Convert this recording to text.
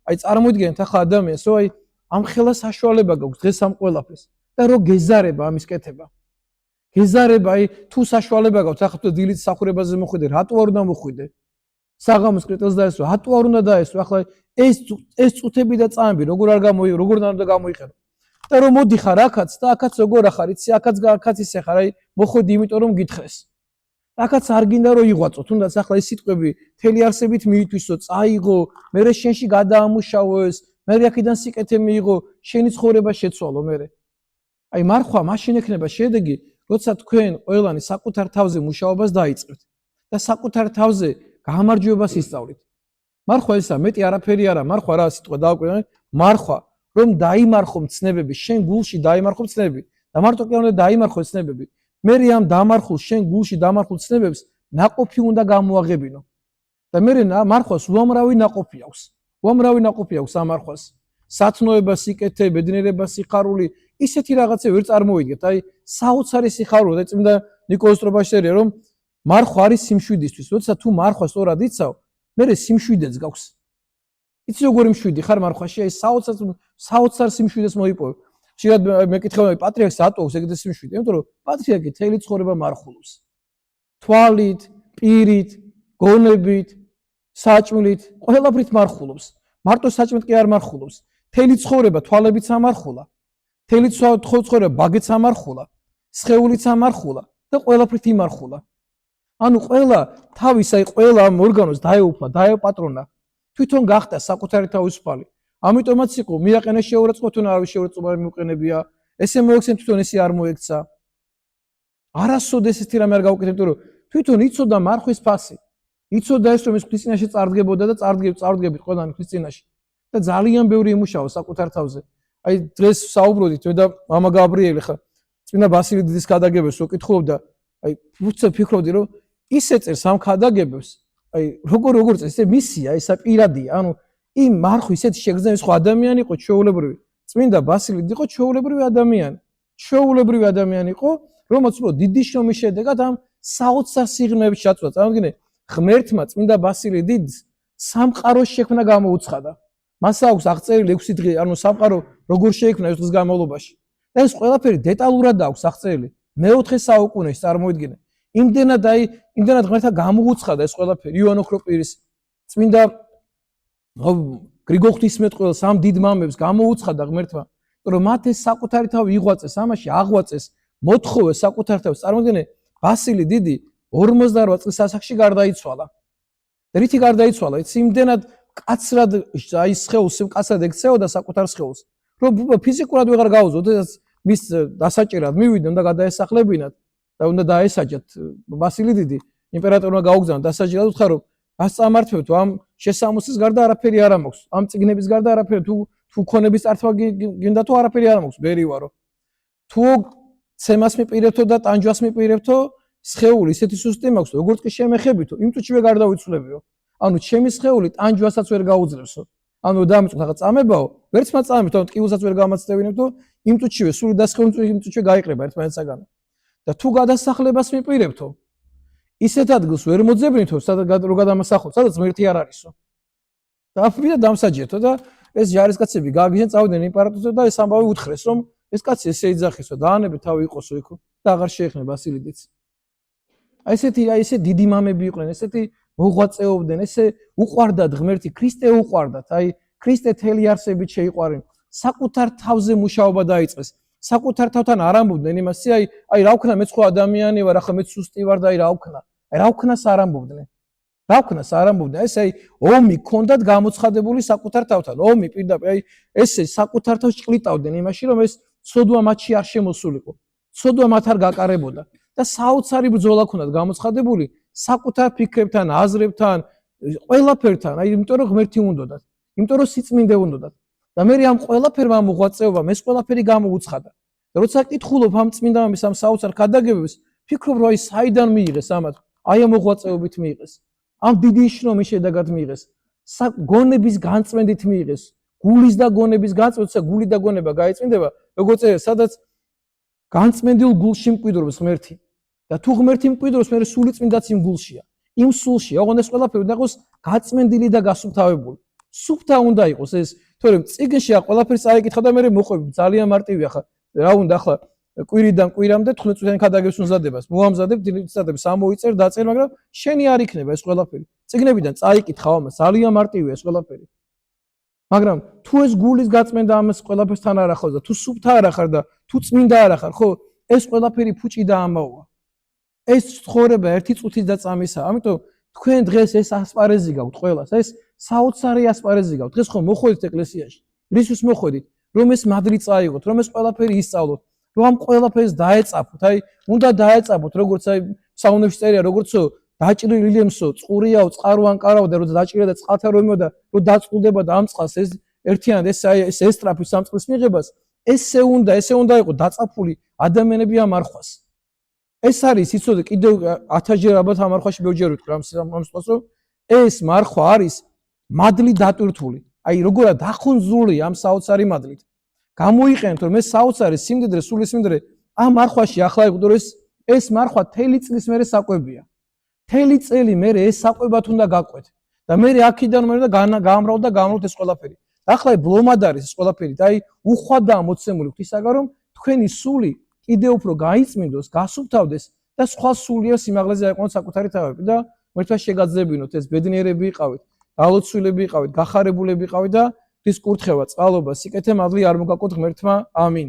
აი წარმოიდგინეთ ახლა ადამიანს, რომ აი ამ ხელა საშუალება გაქვს დღეს ამ ყველაფრის და რო გეზარება ამის კეთება. გეზარება, აი თუ საშუალება გაქვს, ახლა თუ დილით სახურებაზე მოხვიდე, რატო არ უნდა მოხვიდე? საღამოს კრიტელს დაესწრო, რატო არ უნდა დაესწრო? ახლა ეს წუთები და წამები როგორ არ უნდა გამოიყენო? და რომ მოდიხარ აქაც და აქაც როგორ ახარ, იცი, აქაც ისე ხარ, აი მოხვედი იმიტომ რომ გითხრეს. აქაც არ გინდა რომ იღვაწო, თუნდაც ახლა ეს სიტყვები მთელი არსებით მიითვისო, წაიღო, მერე შენში გადაამუშავოს, მერე აქედან სიკეთე მიიღო, შენი ცხოვრება შეცვალო მერე. აი მარხვა მაშინ ექნება შედეგი, როცა თქვენ ყველანი საკუთარ თავზე მუშაობას დაიწყებთ და საკუთარ თავზე გამარჯვებას ისწავლით. მარხვა ესა მეტი არაფერი არა, მარხვა რა სიტყვა დააკვირდეთ, მარხვა რომ დაიმარხო მცნებები, შენ გულში დაიმარხო მცნებები და მარტო კი უნდა დაიმარხო მცნებები. მე ამ დამარხულ შენ გულში დამარხულ ცნებებს ნაყოფი უნდა გამოაღებინო. და მე მარხვას უამრავი ნაყოფი აქვს. უამრავი ნაყოფი აქვს ამ მარხვას. სათნოება, სიკეთე, ბედნიერება, სიხარული, ისეთი რაღაცები ვერ წარმოიდგეთ. აი, საოცარი სიხარული და წმინდა ნიკოლოზ სტრობაშერია რომ მარხვა არის სიმშვიდისთვის. როცა თუ მარხვა სწორად იცავ, მე სიმშვიდეც გაქვს. იცი როგორი მშვიდი ხარ მარხვაში, აი საოცარ სიმშვიდეს მოიპოვე. შეიძლება მეკითხავენ პატრიარქს რატო აქვს ეგეთი სიმშვიდე? იმიტომ რომ პატრიარქი თელი ცხოვრება მარხულობს. თვალით, პირით, გონებით, საჭმლით, ყველაფრით მარხულობს. მარტო საჭმლით კი არ მარხულობს. თელი ცხოვრება თვალებით სამარხულა. თელი ცხოვრება ბაგეც ამარხულა, სხეულიც ამარხულა და ყველაფრით იმარხულა. ანუ ყველა თავის აი ყველა ამ ორგანოს დაეუფლა, დაეპატრონა. თვითონ გახდა საკუთარი თავისუფალი. ამიტომაც იყო მიაყენა შეურაცხყოფა თუ არავის შეურაცხყოფა მიუყენებია. ესე მოექცენ თვითონ ესე არ მოექცა. არასოდეს ესეთი რამე არ გავუკეთებ, იმიტომ რომ თვითონ იცოდა მარხვის ფასი. იცოდა ეს რომ ეს ქრისტიანში წარდგებოდა და წარდგებით ყველანი ქრისტიანში. და ძალიან ბევრი იმუშავა საკუთარ თავზე. აი დღეს საუბრობდით მე და მამა გაბრიელი ხა წმინდა ბასილი დიდის ქადაგებებს ვკითხულობდა. აი ფიქრობდი რომ ისე წერს ამ ქადაგებებს. აი როგორ წერს, ესე მისია, ესა პირადია. ანუ იმ მარხვი ისეთი შეგრძნების ხო ადამიანი იყო ჩვეულებრივი. წმინდა ბასილი იყო ჩვეულებრივი ადამიანი. ჩვეულებრივი ადამიანი იყო, რომელიც უფრო დიდი შრომის შედეგად ამ საოცარ სიღრმეებში ჩაწვდა. წარმოგიდგენთ, ღმერთმა წმინდა ბასილი დიდს სამყაროს შექმნა გამოუცხადა. მას აქვს აღწერილი 6 დღე, ანუ სამყარო როგორ შეიქმნა ეს დღის განმავლობაში. და ეს ყველაფერი დეტალურად აქვს აღწერილი. მე-4 საუკუნეში წარმოიდგინეთ. იმდენად ღმერთმა გამოუცხადა ეს ყველაფერი იოან ოქროპირის წმინდა გრიგოლ ღვთისმეტყველს ამ დიდ მამებს გამოუცხადა ღმერთმა, რომ მათ ეს საკუთარი თავი იღვაწეს, ამაში აღვაწეს, მოთხოვეს საკუთარ თავს. წარმოიდგინეთ, ბასილი დიდი 48 წლის ასაკში გარდაიცვალა. და რითი გარდაიცვალა? იმდენად კაცრად აი სხეულს კაცრად ექცეოდა საკუთარ სხეულს, რომ ფიზიკურად ვეღარ გაუძლო, როდესაც მის დასაჭერად მივიდნენ და გადაესახლებინათ და უნდა დაესაჯათ ბასილი დიდი, იმპერატორმა გაუგზავნა დასაჭერად, უთხრა რომ გასწამართებთ ამ შესამოსის გარდა არაფერი არ მაქვს. ამ წიგნების გარდა არაფერი თუ ქონების წართვა გინდა თუ არაფერი არ მაქვს, ბერივარო. თუ ცემას მიპირებთო და ტანჯვას მიპირებთო, სხეული ისეთი სუსტი მაქვს, როგორც კი შემეხებითო, იმ წუთშივე გარდავიცვლებიო. ანუ ჩემი სხეული ტანჯვასაც ვერ გაუძლევსო. ანუ დამიწყოთ რაღაც წამებაო, ვერცმა წამით, ანუ ტკივილსაც ვერ გამაცდევინებთო, იმ წუთშივე სული და სხეული იმ წუთშივე გაიყრება ერთმანეთსაგან. და თუ გადასახლებას მიპირებთო, ისეთ ადგილს ვერ მოძებნითო, სადაც რო გადამასახლოთ, სადაც ღმერთი არ არისო. და აფრიდა დამსაჯერთო და ეს ჯარისკაცები გააგიჟენ წავიდნენ იმპერატორზე და ეს ამბავი უთხრეს, რომ ეს კაცი ესე იძახისო, დაანებით თავი იყოსო იქო და აღარ შეეხნე ბასილიდიც. აი ესე დიდი მამები იყვნენ, ესეთი მოღვაწეობდნენ, ესე უყვარდათ ღმერთი, ქრისტე უყვარდათ, აი ქრისტე თელი არსებით შეიყვარენ, საკუთარ თავზე მუშაობა დაიწყეს. საკუთარ თავთან არ ამბობდნენ იმას, აი რა ვქნა მე სხვა ადამიანი ვარ, ახლა მე სუსტი ვარ და აი რა ვქნა. აი რა ვქნას არ ამბობდნენ. რა ვქნას არ ამბობდნენ. ეს აი ომი ქონდათ გამოცხადებული საკუთარ თავთან. ომი პირდაპირ აი ესე საკუთარ თავს ჭყლიტავდნენ იმაში, რომ ეს ცოდვა მათში არ შემოსულიყო. ცოდვა მათ არ გაკარებოდა და საოცარი ბრძოლა ქონდათ გამოცხადებული საკუთარ ფიქრებთან, აზრებთან, ყველაფერთან. აი იმიტომ რომ ღმერთი უნდოდათ. იმიტომ რომ სიწმინდე უნდოდათ. და მე ამ ყველაფერმა მოღვაწეობამ ეს ყველაფერი გამოუცხადა. და როცა კითხულობ ამ წმინდა მამის ამ საოცარ ქადაგებებს, ფიქრობ რომ აი საიდან მიიღეს ამათ? აი ამ მოღვაწეობით მიიღეს. ამ დიდი შრომის შედეგად მიიღეს. გონების განწმენდით მიიღეს. გულის და გონების განწმენდით, გული და გონება გაიწმინდება, როგორც წერია, სადაც განწმენდილ გულში მკვიდრობს ღმერთი. და თუ ღმერთი მკვიდრობს, მე სული წმინდაც იმ გულშია. იმ სულშია, ოღონდ ეს ყველაფერი უნდა იყოს გაწმენდილი და გასუფთავებული. სუფთა უნდა იყოს ეს, თორემ წიგნში ყველაფერს წაიკითხა და მე მოყვები ძალიან მარტივია ხა. რა უნდა ახლა კვირიდან კვირამდე 15 წუთიანი ქადაგებს უმზადებას. მოამზადებ, დილისწადებს ამოიწერ, დაწერ, მაგრამ შენი არ იქნება ეს ყველაფერი. წიგნებიდან წაიკითხავ ამას, ძალიან მარტივია ეს ყველაფერი. მაგრამ თუ ეს გულის გაწმენდა ამას ყველაფერსთან არ ახავს და თუ სუფთა არ ახარ და თუ წმინდა არ ახარ, ხო, ეს ყველაფერი ფუჭი და ამაოა. ეს ცხოვრება ერთი წუთის დაწამისაა. ამიტომ თქვენ დღეს ეს ასპარეზი გაქვთ ყველას, ეს საოცარი ასპარეზი გაქვთ. დღეს ხო მოხვედით ეკლესიაში. რისთვის მოხვედით? რომ ეს მადლი წაიღოთ, რომ ეს ყველაფერი ისწავლოთ, რომ ამ ყველაფერს დაეწაფოთ. აი, უნდა დაეწაფოთ, როგორც აი საუნებში წერია, როგორცო დაჭრილი ემსო, წყურიაო, წყარო ანკარავ და რომ დაჭრილა და წყალთა რომ იმოდა, რომ დაწყვდება და ამ წყალს ეს ერთიანად ეს აი ეს ესტრაფის ამ წყლის მიღებას, ესე უნდა იყოს დაწაფული ადამიანები ამ არხვას. ეს არის იცოდე კიდევ 1000-ჯერ ალბათ ამ არხვაში ბევრჯერ ვიტყვი ამ სიტყვას, რომ ეს მარხვა არის მადლი დატვირთული. აი როგორა დახუნძული ამ საოცარი მადლით. გამოიყენეთ რომ ეს საოცარი სიმდიდრე, სული სიმდიდრე ამ მარხვაში ახლა იყო რომ ეს მარხვა თელი წლის მერე საკვებია. თელი წელი მერე ეს საკვებად უნდა გაყვეთ და მერე აქედან მერე და გამრავლ და გამრავლთ ეს ყველაფერი. ახლა ბლომად არის ეს ყველაფერი და აი უხვადაა მოცემული ღვთისაგან რომ თქვენი სული კიდევ უფრო გაიწმინდოს, გასუფთავდეს და სხვა სულიერ სიმაღლეზე აიყვანოთ საკუთარი თავები და ერთად შეგაძლებინოთ ეს ბედნიერები იყავით, დალოცულები იყავით, გახარებულები იყავით და ღვთის კურთხევა, წყალობა, სიკეთე მადლი არ მოგაკვოთ ღმერთმა. ამინ.